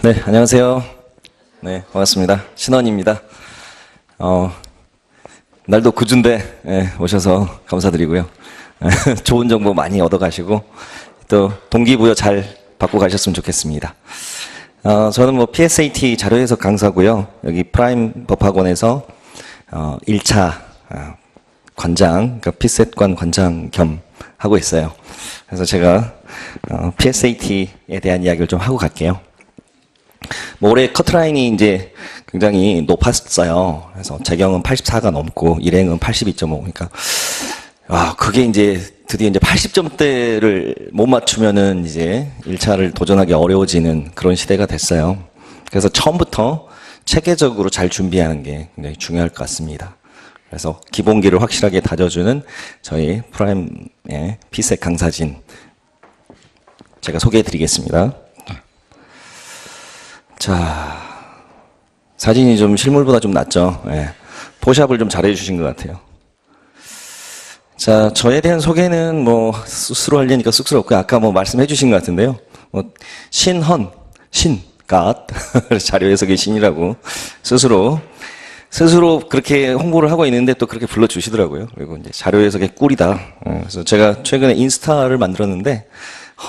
네, 안녕하세요. 네, 반갑습니다. 신원입니다. 날도 굿인데 오셔서 감사드리고요. 좋은 정보 많이 얻어가시고 또 동기부여 잘 받고 가셨으면 좋겠습니다. 저는 뭐 PSAT 자료해석 강사고요. 여기 프라임 법학원에서 1차 관장, 그러니까 피셋관 관장 겸 하고 있어요. 그래서 제가 PSAT에 대한 이야기를 좀 하고 갈게요. 뭐 올해 커트라인이 이제 굉장히 높았어요. 그래서 재경은 84가 넘고 일행은 82.5. 그러니까 그게 이제 드디어 이제 80점대를 못 맞추면은 이제 1차를 도전하기 어려워지는 그런 시대가 됐어요. 그래서 처음부터 체계적으로 잘 준비하는 게 굉장히 중요할 것 같습니다. 그래서 기본기를 확실하게 다져주는 저희 프라임의 피셋 강사진 제가 소개해 드리겠습니다. 자, 사진이 좀 실물보다 좀 낫죠. 포샵을 좀 잘해 주신 것 같아요. 자, 저에 대한 소개는 뭐 스스로 하려니까 쑥스럽고 아까 뭐 말씀해 주신 것 같은데요. 신헌, 갓 자료 해석의 신이라고 스스로 그렇게 홍보를 하고 있는데 또 그렇게 불러 주시더라고요. 그리고 이제 자료 해석의 꿀이다. 그래서 제가 최근에 인스타를 만들었는데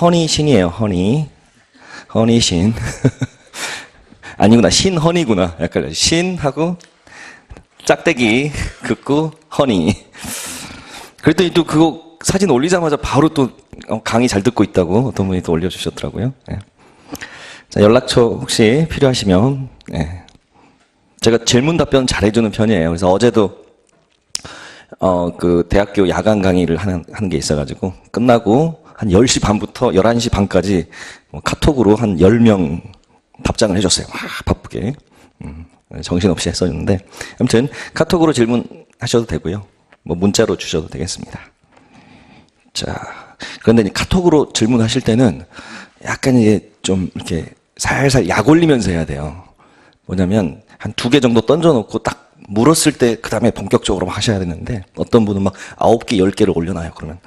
허니 신이에요. 허니 신. 아니구나, 신허니구나. 약간 신하고 짝대기 긋고 허니. 그랬더니 또 그거 사진 올리자마자 바로 또 강의 잘 듣고 있다고 어떤 분이 또 올려주셨더라고요. 자, 연락처 혹시 필요하시면 제가 질문 답변 잘해주는 편이에요. 그래서 어제도 그 대학교 야간 강의를 하는 게 있어가지고 끝나고 한 10시 반부터 11시 반까지 카톡으로 한 10명 답장을 해줬어요. 바쁘게. 정신없이 했었는데. 아무튼, 카톡으로 질문하셔도 되고요. 뭐, 문자로 주셔도 되겠습니다. 자, 그런데 카톡으로 질문하실 때는 약간 이게 좀 이렇게 살살 약 올리면서 해야 돼요. 뭐냐면, 한 2개 정도 던져놓고 딱 물었을 때, 그 다음에 본격적으로 하셔야 되는데, 어떤 분은 막 9개, 10개를 올려놔요. 그러면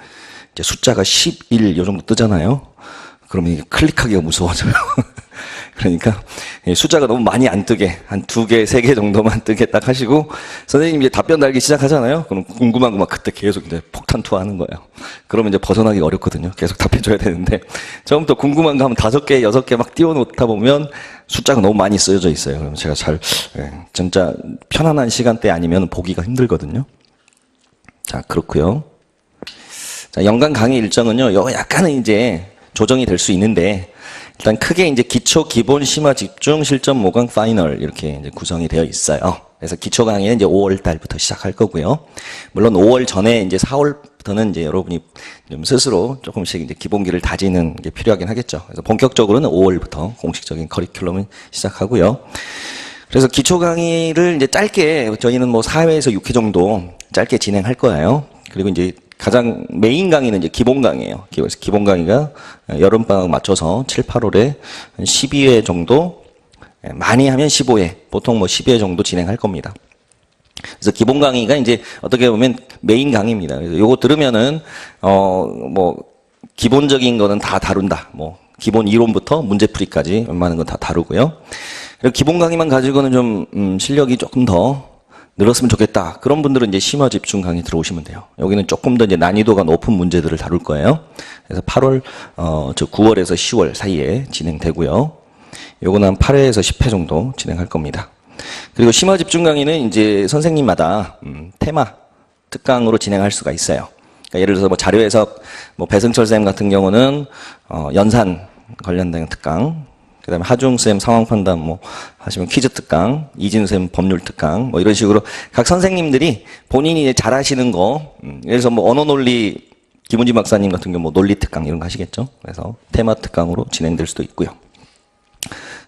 이제 숫자가 11, 요 정도 뜨잖아요. 그러면 이게 클릭하기가 무서워져요. 그러니까 숫자가 너무 많이 안 뜨게 한 2개, 3개 정도만 뜨게 딱 하시고 선생님이 이제 답변 달기 시작하잖아요. 그럼 궁금한 거 막 그때 계속 이제 폭탄 투하하는 거예요. 그러면 이제 벗어나기 어렵거든요. 계속 답해줘야 되는데 처음부터 궁금한 거 하면 5개, 6개 막 띄워놓다 보면 숫자가 너무 많이 쓰여져 있어요. 그러면 제가 진짜 편안한 시간대 아니면 보기가 힘들거든요. 자, 그렇고요. 자, 연간 강의 일정은요. 약간은 이제 조정이 될 수 있는데 일단 크게 이제 기초, 기본, 심화, 집중, 실전, 모강, 파이널 이렇게 이제 구성이 되어 있어요. 그래서 기초 강의는 이제 5월 달부터 시작할 거고요. 물론 5월 전에 이제 4월부터는 이제 여러분이 좀 스스로 조금씩 이제 기본기를 다지는 게 필요하긴 하겠죠. 그래서 본격적으로는 5월부터 공식적인 커리큘럼을 시작하고요. 그래서 기초 강의를 이제 짧게 저희는 뭐 4회에서 6회 정도 짧게 진행할 거예요. 그리고 이제 가장 메인 강의는 이제 기본 강의예요. 그래서 기본 강의가 여름방학 맞춰서 7, 8월에 12회 정도, 많이 하면 15회, 보통 뭐 12회 정도 진행할 겁니다. 그래서 기본 강의가 이제 어떻게 보면 메인 강의입니다. 그래서 요거 들으면은, 뭐, 기본적인 거는 다 다룬다. 뭐, 기본 이론부터 문제풀이까지 웬만한 건 다 다루고요. 그리고 기본 강의만 가지고는 좀, 실력이 조금 더 늘었으면 좋겠다. 그런 분들은 이제 심화 집중 강의 들어오시면 돼요. 여기는 조금 더 이제 난이도가 높은 문제들을 다룰 거예요. 그래서 9월에서 10월 사이에 진행되고요. 요거는 한 8회에서 10회 정도 진행할 겁니다. 그리고 심화 집중 강의는 이제 선생님마다 테마 특강으로 진행할 수가 있어요. 그러니까 예를 들어서 뭐 자료 해석, 뭐 배승철 쌤 같은 경우는 연산 관련된 특강. 그 다음에 하중쌤 상황 판단 뭐 하시면 퀴즈 특강, 이진우쌤 법률 특강 뭐 이런 식으로 각 선생님들이 본인이 잘하시는 거, 예를 들어서 뭐 언어 논리 김은지 박사님 같은 경우 뭐 논리 특강 이런 거 하시겠죠. 그래서 테마 특강으로 진행될 수도 있고요.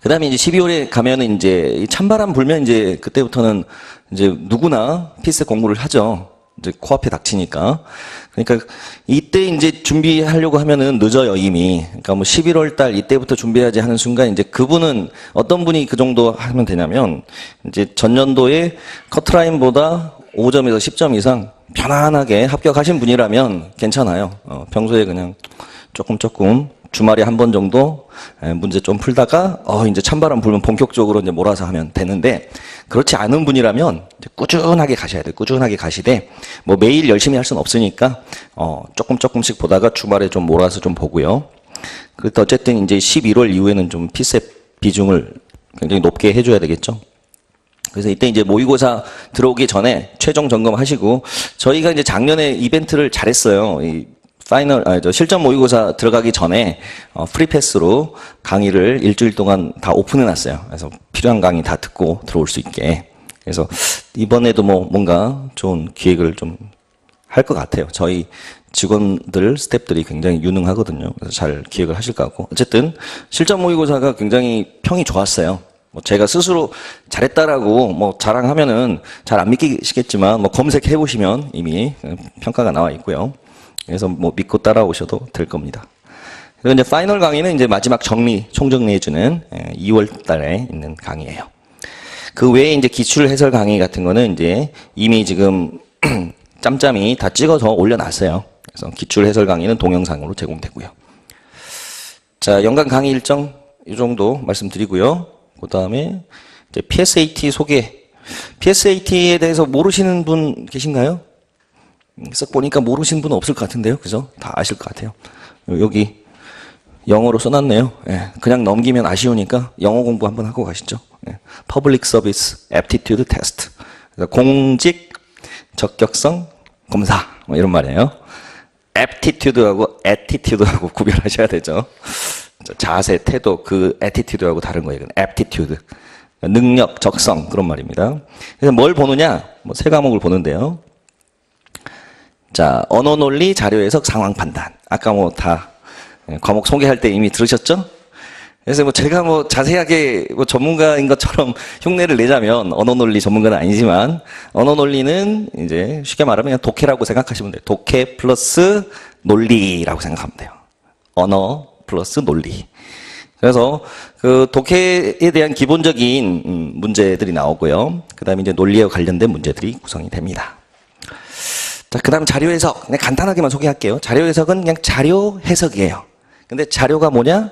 그 다음에 이제 12월에 가면은 이제 찬바람 불면 이제 그때부터는 이제 누구나 피셋 공부를 하죠. 이제 코앞에 닥치니까. 그러니까 이때 이제 준비하려고 하면은 늦어요, 이미. 그러니까 뭐 11월 달 이때부터 준비해야지 하는 순간 이제 그분은 어떤 분이 그 정도 하면 되냐면 이제 전년도에 커트라인보다 5점에서 10점 이상 편안하게 합격하신 분이라면 괜찮아요. 평소에 그냥 조금 주말에 한 번 정도 문제 좀 풀다가 이제 찬바람 불면 본격적으로 이제 몰아서 하면 되는데, 그렇지 않은 분이라면 이제 꾸준하게 가셔야 돼요. 꾸준하게 가시되 뭐 매일 열심히 할 수는 없으니까 조금씩 보다가 주말에 좀 몰아서 좀 보고요. 그래도 어쨌든 이제 11월 이후에는 좀 피셋 비중을 굉장히 높게 해줘야 되겠죠. 그래서 이때 이제 모의고사 들어오기 전에 최종 점검하시고, 저희가 이제 작년에 이벤트를 잘했어요. 이 실전 모의고사 들어가기 전에 프리패스로 강의를 일주일 동안 다 오픈해놨어요. 그래서 필요한 강의 다 듣고 들어올 수 있게. 그래서 이번에도 뭐 뭔가 좋은 기획을 좀 할 것 같아요. 저희 직원들, 스태프들이 굉장히 유능하거든요. 그래서 잘 기획을 하실 것 같고. 어쨌든 실전 모의고사가 굉장히 평이 좋았어요. 뭐 제가 스스로 잘했다라고 뭐 자랑하면은 잘 안 믿기시겠지만 뭐 검색해 보시면 이미 평가가 나와 있고요. 그래서 뭐 믿고 따라오셔도 될 겁니다. 그리고 이제 파이널 강의는 이제 마지막 총정리해주는 2월 달에 있는 강의예요. 그 외에 이제 기출 해설 강의 같은 거는 이제 이미 지금 짬짬이 다 찍어서 올려놨어요. 그래서 기출 해설 강의는 동영상으로 제공되고요. 자, 연간 강의 일정 이 정도 말씀드리고요. 그 다음에 이제 PSAT 소개. PSAT에 대해서 모르시는 분 계신가요? 쓱 보니까 모르시는 분은 없을 것 같은데요. 그죠? 다 아실 것 같아요. 여기 영어로 써놨네요. 예, 그냥 넘기면 아쉬우니까 영어 공부 한번 하고 가시죠. 예, Public Service Aptitude Test. 공직 적격성 검사. 뭐 이런 말이에요. Aptitude하고 Attitude하고 구별하셔야 되죠. 자세, 태도, 그 Attitude하고 다른 거예요. Aptitude. 능력, 적성, 그런 말입니다. 그래서 뭘 보느냐? 뭐 세 과목을 보는데요. 자, 언어 논리, 자료 해석, 상황 판단. 아까 뭐 다 과목 소개할 때 이미 들으셨죠? 그래서 뭐 제가 뭐 자세하게 뭐 전문가인 것처럼 흉내를 내자면 언어 논리 전문가는 아니지만, 언어 논리는 이제 쉽게 말하면 그냥 독해라고 생각하시면 돼요. 독해 플러스 논리라고 생각하면 돼요. 언어 플러스 논리. 그래서 그 독해에 대한 기본적인 문제들이 나오고요. 그 다음에 이제 논리에 관련된 문제들이 구성이 됩니다. 자, 그 다음 자료 해석. 그냥 간단하게만 소개할게요. 자료 해석은 그냥 자료 해석이에요. 근데 자료가 뭐냐?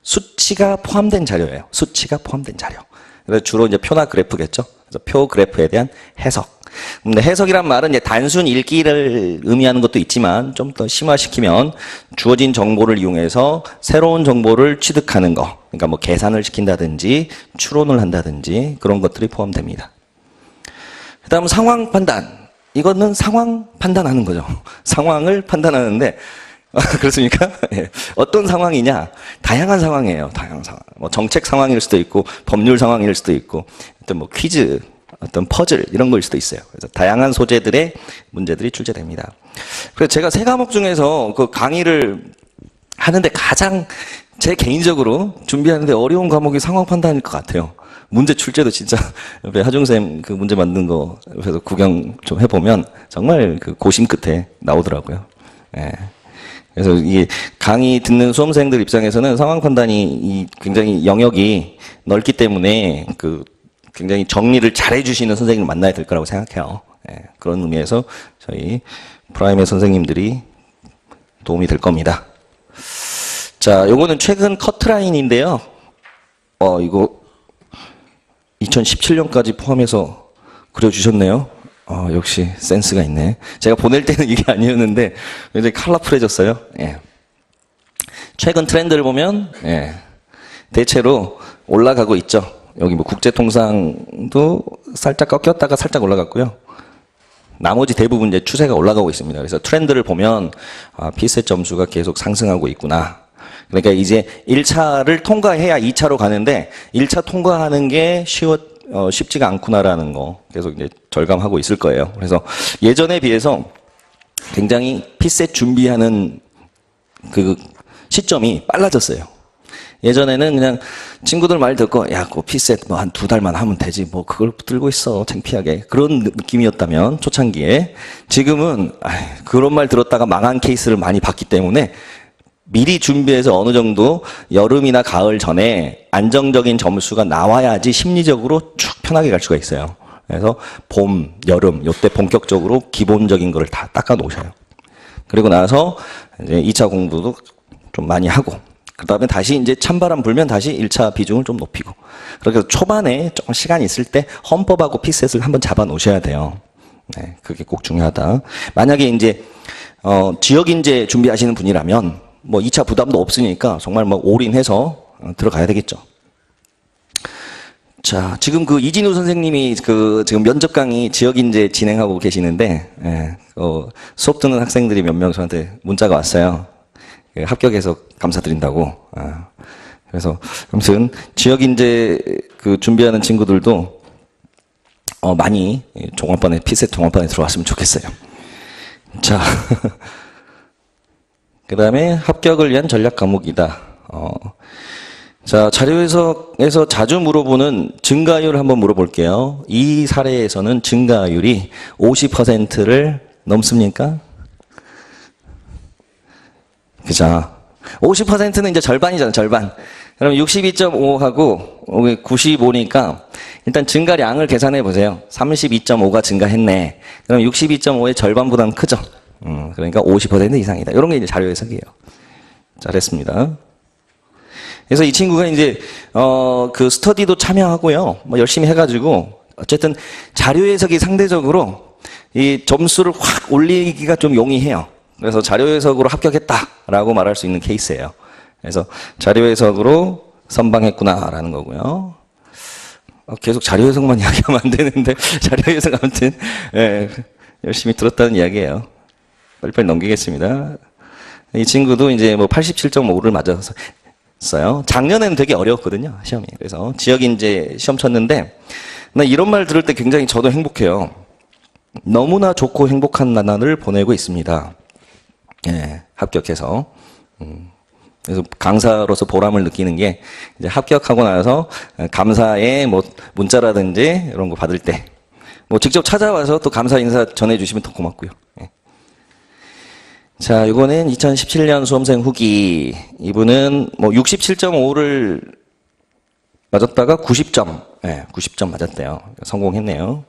수치가 포함된 자료예요. 수치가 포함된 자료. 그래서 주로 이제 표나 그래프겠죠. 그래서 표, 그래프에 대한 해석. 근데 해석이란 말은 이제 단순 읽기를 의미하는 것도 있지만, 좀 더 심화시키면 주어진 정보를 이용해서 새로운 정보를 취득하는 거. 그러니까 뭐 계산을 시킨다든지 추론을 한다든지 그런 것들이 포함됩니다. 그 다음 상황 판단. 이거는 상황 판단하는 거죠. 상황을 판단하는데, 그렇습니까? 예. 어떤 상황이냐? 다양한 상황이에요. 다양한 상황. 뭐 정책 상황일 수도 있고, 법률 상황일 수도 있고, 어떤 뭐 퀴즈, 어떤 퍼즐 이런 거일 수도 있어요. 그래서 다양한 소재들의 문제들이 출제됩니다. 그래서 제가 세 과목 중에서 그 강의를 하는데 가장 제 개인적으로 준비하는데 어려운 과목이 상황 판단일 것 같아요. 문제 출제도 진짜 옆에 하중쌤 그 문제 만든 거 옆에서 구경 좀 해보면 정말 그 고심 끝에 나오더라고요. 예. 그래서 이 강의 듣는 수험생들 입장에서는 상황 판단이 굉장히 영역이 넓기 때문에 그 굉장히 정리를 잘 해주시는 선생님을 만나야 될 거라고 생각해요. 예. 그런 의미에서 저희 프라임의 선생님들이 도움이 될 겁니다. 자, 요거는 최근 커트라인인데요. 이거 2017년까지 포함해서 그려주셨네요. 역시 센스가 있네. 제가 보낼 때는 이게 아니었는데 굉장히 컬러풀해졌어요. 예. 최근 트렌드를 보면 대체로 올라가고 있죠. 여기 뭐 국제통상도 살짝 꺾였다가 살짝 올라갔고요. 나머지 대부분 이제 추세가 올라가고 있습니다. 그래서 트렌드를 보면 피셋 점수가 계속 상승하고 있구나. 그러니까 이제 1차를 통과해야 2차로 가는데 1차 통과하는 게 쉽지가 않구나라는 거 계속 이제 절감하고 있을 거예요. 그래서 예전에 비해서 굉장히 피셋 준비하는 그 시점이 빨라졌어요. 예전에는 그냥 친구들 말 듣고 야, 그 피셋 뭐 한 2달만 하면 되지 뭐 그걸 들고 있어 창피하게 그런 느낌이었다면 초창기에, 지금은 그런 말 들었다가 망한 케이스를 많이 봤기 때문에 미리 준비해서 어느 정도 여름이나 가을 전에 안정적인 점수가 나와야지 심리적으로 쭉 편하게 갈 수가 있어요. 그래서 봄, 여름 요때 본격적으로 기본적인 거를 다 닦아 놓으셔요. 그리고 나서 이제 2차 공부도 좀 많이 하고, 그 다음에 다시 이제 찬바람 불면 다시 1차 비중을 좀 높이고. 그렇게 해서 초반에 조금 시간이 있을 때 헌법하고 피셋을 한번 잡아 놓으셔야 돼요. 네, 그게 꼭 중요하다. 만약에 이제, 지역인재 준비하시는 분이라면, 뭐 2차 부담도 없으니까 정말 뭐 올인해서 들어가야 되겠죠. 자, 지금 그 이진우 선생님이 그 지금 면접 강의 지역인재 진행하고 계시는데, 예, 수업 듣는 학생들이 몇 명 저한테 문자가 왔어요. 합격해서 감사드린다고. 그래서 아무튼 지역인재 그 준비하는 친구들도 많이 종합반에 피셋 종합반에 들어왔으면 좋겠어요. 자, 그 다음에 합격을 위한 전략 과목이다. 자, 자료 해석에서 자주 물어보는 증가율 한번 물어볼게요. 이 사례에서는 증가율이 50%를 넘습니까? 그죠? 50%는 이제 절반이잖아요, 절반. 그럼 62.5하고 95니까 일단 증가량을 계산해 보세요. 32.5가 증가했네. 그럼 62.5의 절반보다는 크죠? 그러니까 50% 이상이다. 이런 게 이제 자료 해석이에요. 잘했습니다. 그래서 이 친구가 이제, 그 스터디도 참여하고요. 뭐 열심히 해가지고, 어쨌든 자료 해석이 상대적으로 이 점수를 확 올리기가 좀 용이해요. 그래서 자료 해석으로 합격했다라고 말할 수 있는 케이스예요. 그래서 자료 해석으로 선방했구나라는 거고요. 계속 자료 해석만 이야기하면 안 되는데, 자료 해석 아무튼, 예, 열심히 들었다는 이야기예요. 빨리빨리 넘기겠습니다. 이 친구도 이제 뭐 87.5를 맞아서, 작년에는 되게 어려웠거든요, 시험이. 그래서 지역인재 시험 쳤는데, 나 이런 말 들을 때 굉장히 저도 행복해요. 너무나 좋고 행복한 나날을 보내고 있습니다. 예, 합격해서. 그래서 강사로서 보람을 느끼는 게, 이제 합격하고 나서 감사의 뭐 문자라든지 이런 거 받을 때, 뭐 직접 찾아와서 또 감사 인사 전해주시면 더 고맙고요. 예. 자, 이거는 2017년 수험생 후기. 이분은 뭐 67.5를 맞았다가 90점, 네, 90점 맞았대요. 성공했네요.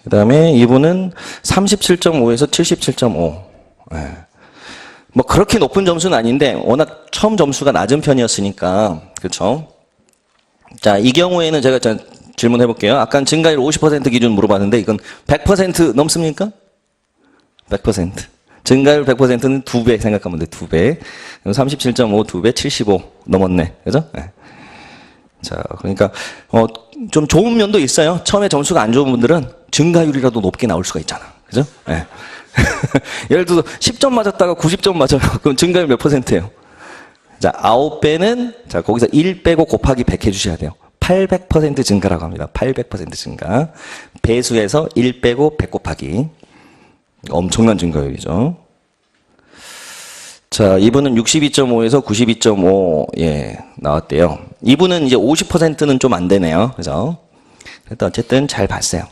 그 다음에 이분은 37.5에서 77.5. 네. 뭐 그렇게 높은 점수는 아닌데 워낙 처음 점수가 낮은 편이었으니까, 그렇죠? 자, 이 경우에는 제가 질문해 볼게요. 아까 증가율 50% 기준 물어봤는데 이건 100% 넘습니까? 100%. 증가율 100%는 2배 생각하면 돼. 2배. 37.5 2배 75 넘었네. 그죠? 네. 자, 그러니까 좀 좋은 면도 있어요. 처음에 점수가 안 좋은 분들은 증가율이라도 높게 나올 수가 있잖아. 그죠? 네. 예를 들어서 10점 맞았다가 90점 맞아요. 그럼 증가율 몇 %예요? 자, 9배는 자, 거기서 1 빼고 곱하기 100 해 주셔야 돼요. 800% 증가라고 합니다. 800% 증가. 배수에서 1 빼고 100 곱하기. 엄청난 증가율이죠. 자, 이분은 62.5에서 92.5, 예, 나왔대요. 이분은 이제 50%는 좀 안 되네요. 그죠? 그래도 어쨌든 잘 봤어요.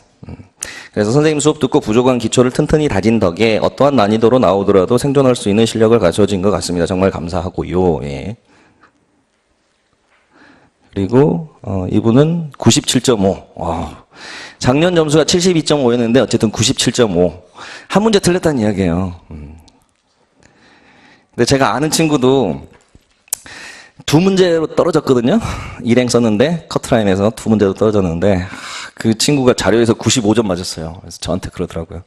그래서 선생님 수업 듣고 부족한 기초를 튼튼히 다진 덕에 어떠한 난이도로 나오더라도 생존할 수 있는 실력을 갖춰진 것 같습니다. 정말 감사하고요. 예. 그리고 이분은 97.5. 작년 점수가 72.5였는데 어쨌든 97.5. 한 문제 틀렸다는 이야기예요. 근데 제가 아는 친구도 2문제로 떨어졌거든요. 일행 썼는데 커트라인에서 2문제로 떨어졌는데 그 친구가 자료에서 95점 맞았어요. 그래서 저한테 그러더라고요.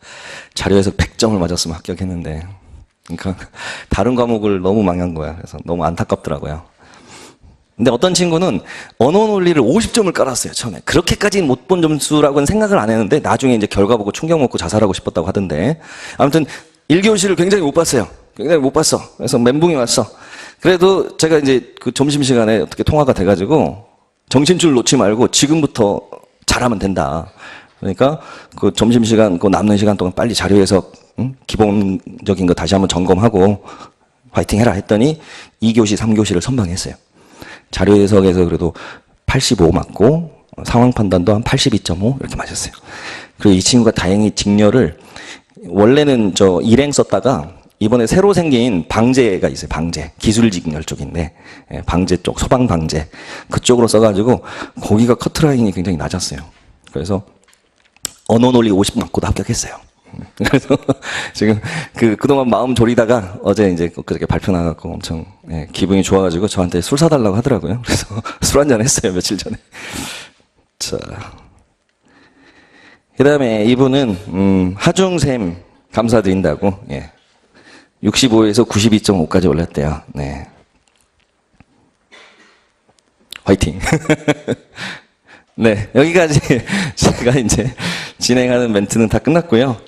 자료에서 100점을 맞았으면 합격했는데. 그러니까 다른 과목을 너무 망한 거야. 그래서 너무 안타깝더라고요. 근데 어떤 친구는 언어 논리를 50점을 깔았어요, 처음에. 그렇게까지는 못 본 점수라고는 생각을 안 했는데, 나중에 이제 결과 보고 충격 먹고 자살하고 싶었다고 하던데. 아무튼, 1교시를 굉장히 못 봤어요. 굉장히 못 봤어. 그래서 멘붕이 왔어. 그래도 제가 이제 그 점심시간에 어떻게 통화가 돼가지고, 정신줄 놓지 말고 지금부터 잘하면 된다. 그러니까, 그 점심시간, 그 남는 시간 동안 빨리 자료 해석, 기본적인 거 다시 한번 점검하고, 화이팅 해라 했더니, 2교시, 3교시를 선방했어요. 자료 해석에서 그래도 85 맞고 상황 판단도 한 82.5 이렇게 맞았어요. 그리고 이 친구가 다행히 직렬을 원래는 저 일행 썼다가 이번에 새로 생긴 방제가 있어요. 방제. 기술 직렬 쪽인데 방제 쪽, 소방 방제 그쪽으로 써가지고 거기가 커트라인이 굉장히 낮았어요. 그래서 언어 논리 50 맞고도 합격했어요. 그래서 지금 그동안 마음 졸이다가 어제 이제 그렇게 발표 나가고 엄청 예, 기분이 좋아가지고 저한테 술 사달라고 하더라고요. 그래서 술 한잔 했어요, 며칠 전에. 자. 그 다음에 이분은, 하중샘 감사드린다고, 예. 65에서 92.5까지 올렸대요. 네. 화이팅. 네, 여기까지 제가 이제 진행하는 멘트는 다 끝났고요.